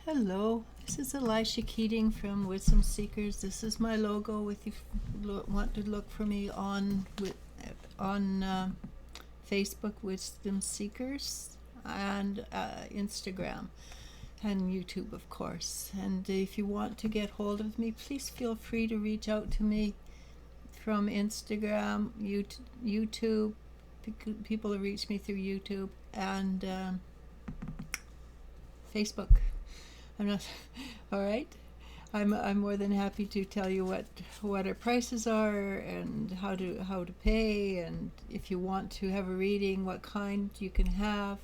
Hello, this is ELIZ-SHA Keating from Wisdom Seekers. This is my logo. If you want to look for me on Facebook, Wisdom Seekers, and Instagram, and YouTube, of course. And if you want to get hold of me, please feel free to reach out to me from Instagram, YouTube. People have reached me through YouTube and Facebook. I'm not all right. I'm more than happy to tell you what our prices are and how to pay, and if you want to have a reading, what kind you can have.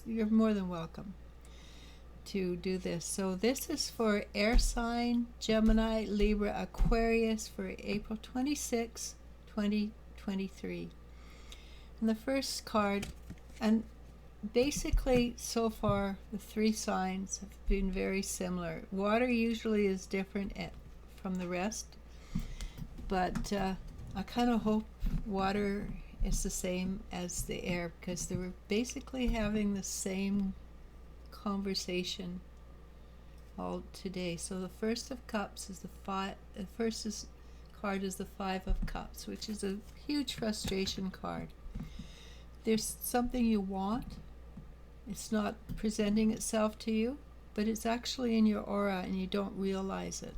You're more than welcome to do this. So this is for air sign Gemini, Libra, Aquarius for April 26, 2023. And the first card, and basically, so far, the three signs have been very similar. Water usually is different from the rest, but I kind of hope water is the same as the air, because they were basically having the same conversation all today. So the first of cups is card is the Five of Cups, which is a huge frustration card. There's something you want. It's not presenting itself to you, but it's actually in your aura and you don't realize it.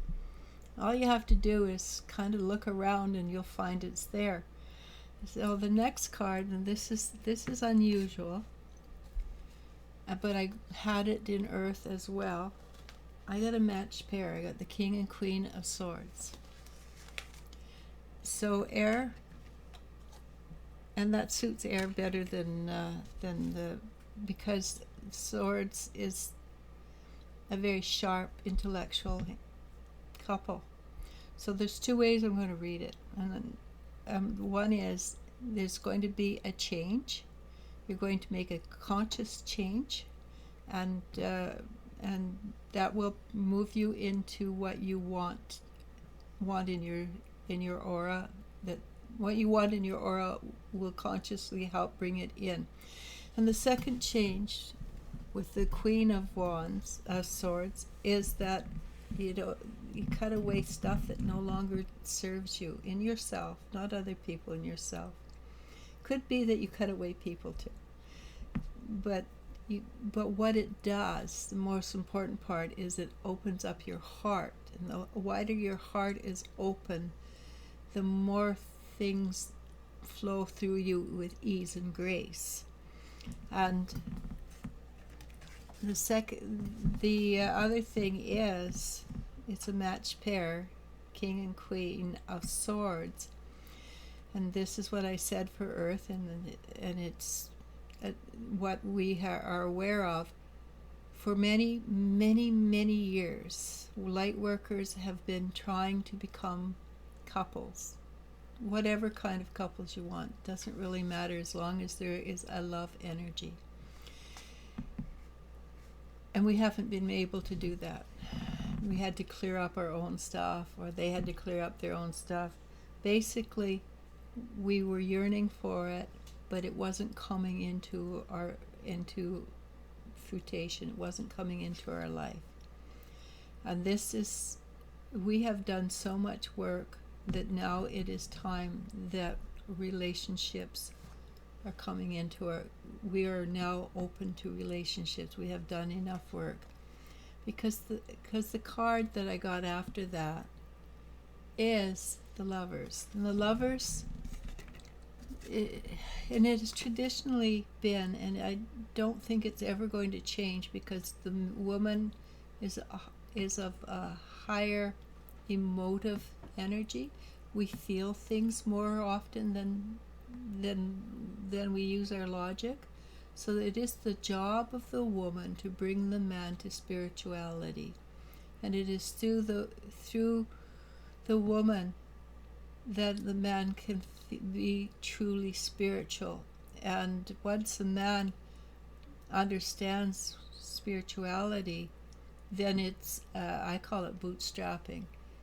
All you have to do is kind of look around and you'll find it's there. So the next card, and this is unusual, but I had it in Earth as well. I got a matched pair. I got the King and Queen of Swords. So air, and that suits air better than the, because Swords is a very sharp, intellectual couple. So there's two ways I'm going to read it. And one is there's going to be a change. You're going to make a conscious change, and that will move you into what you want in your aura. That what you want in your aura will consciously help bring it in. And the second change with the Queen of Swords, is that you cut away stuff that no longer serves you in yourself, not other people, in yourself. Could be that you cut away people too, but what it does, the most important part, is it opens up your heart, and the wider your heart is open, the more things flow through you with ease and grace. And the other thing is, it's a matched pair, King and Queen of Swords, and this is what I said for Earth, and it's what we are aware of. For many, many, many years, light workers have been trying to become couples. Whatever kind of couples you want, doesn't really matter, as long as there is a love energy. And we haven't been able to do that. We had to clear up our own stuff, or they had to clear up their own stuff. Basically, we were yearning for it, but it wasn't coming into fruition. It wasn't coming into our life. And we have done so much work that now it is time that relationships are coming into we are now open to relationships. We have done enough work, because the card that I got after that is the Lovers. And the Lovers, and it has traditionally been, and I don't think it's ever going to change, because the woman is of a higher emotive energy. We feel things more often than we use our logic. So it is the job of the woman to bring the man to spirituality, and it is through the woman that the man can be truly spiritual. And once a man understands spirituality, then it's I call it bootstrapping.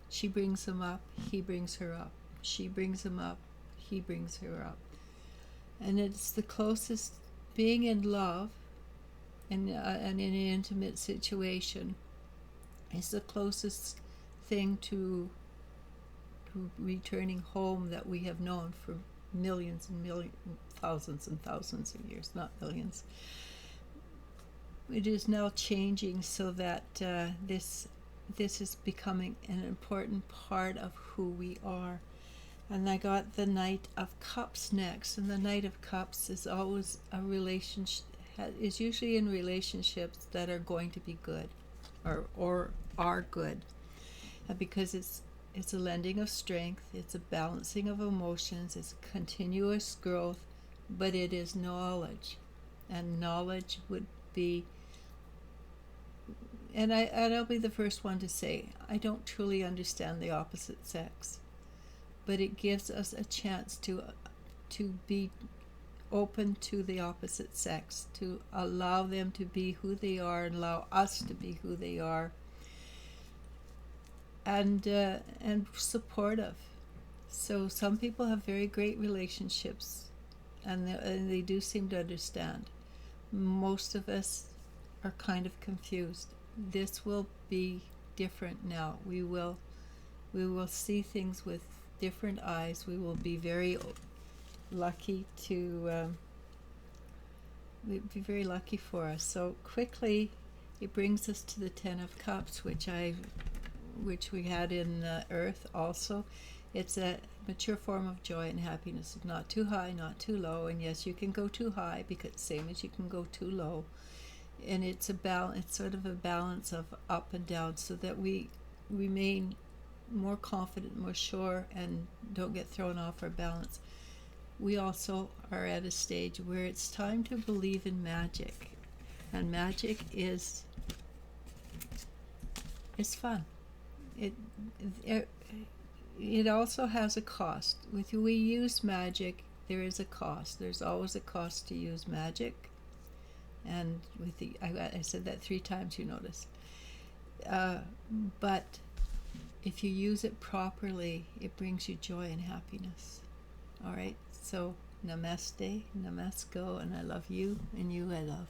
She brings him up, he brings her up. She brings him up, he brings her up. And it's the closest, being in love and in an intimate situation is the closest thing to returning home that we have known for millions and millions, thousands and thousands of years, not millions. It is now changing so that this is becoming an important part of who we are. And I got the Knight of Cups next, and the Knight of Cups is always a relationship, is usually in relationships that are going to be good, or are good, because it's a lending of strength, it's a balancing of emotions, it's continuous growth, but it is knowledge, and knowledge would be, and I'll be the first one to say, I don't truly understand the opposite sex, but it gives us a chance to be open to the opposite sex, to allow them to be who they are and allow us to be who they are, and supportive. So some people have very great relationships, and they do seem to understand. Most of us are kind of confused. This will be different now. We will see things with different eyes. We will be very lucky to be very lucky for us. So quickly, it brings us to the Ten of Cups, which we had in Earth also. It's a mature form of joy and happiness. It's not too high, not too low, and yes, you can go too high, because same as you can go too low. And it's sort of a balance of up and down, so that we remain more confident, more sure, and don't get thrown off our balance. We also are at a stage where it's time to believe in magic, and magic is fun. It also has a cost. We use magic, there is a cost. There's always a cost to use magic. And I said that 3 times, you notice. But if you use it properly, it brings you joy and happiness. All right? So namaste, namasko, and I love you, and you I love.